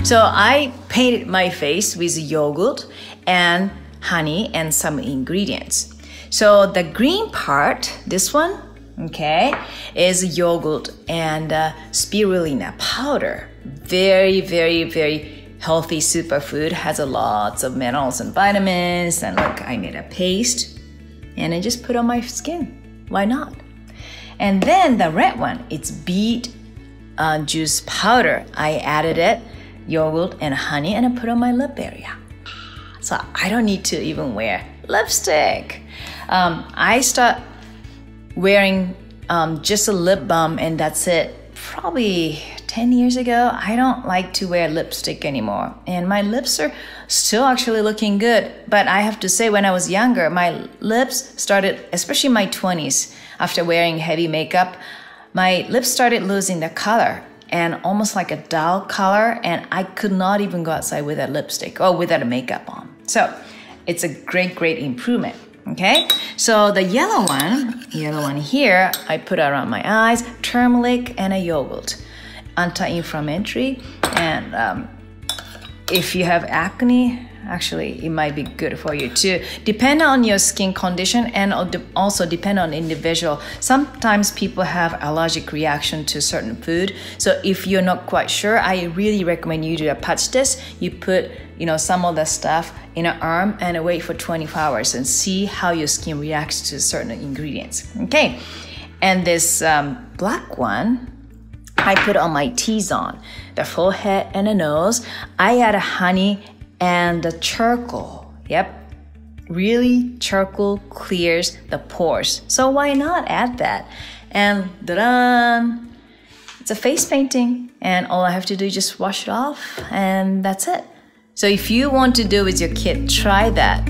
So I painted my face with yogurt and honey and some ingredients. So the green part, this one, okay, is yogurt and spirulina powder. Very, very, very healthy superfood, has a lots of minerals and vitamins. And look, I made a paste and I just put on my skin. Why not? And then the red one, it's beet juice powder. I added it, yogurt and honey, and I put on my lip area. So I don't need to even wear lipstick. I start wearing just a lip balm and that's it. Probably 10 years ago, I don't like to wear lipstick anymore. And my lips are still actually looking good. But I have to say, when I was younger, my lips started, especially in my 20s, after wearing heavy makeup, my lips started losing the color and almost like a dull color. And I could not even go outside with a lipstick or without a makeup on. So it's a great, great improvement. Okay, so the yellow one here, I put around my eyes, turmeric and a yogurt, anti-inflammatory. And if you have acne, actually it might be good for you too. Depend on your skin condition and also depend on individual. Sometimes people have allergic reaction to certain food. So if you're not quite sure, I really recommend you do a patch test. You put some of the stuff in an arm and wait for 24 hours and see how your skin reacts to certain ingredients. Okay, and this black one, I put on my T-zone, the forehead and the nose. I add honey and the charcoal. Yep, really charcoal clears the pores. So why not add that? And da-da! It's a face painting and all I have to do is just wash it off and that's it. So if you want to do with your kid, try that.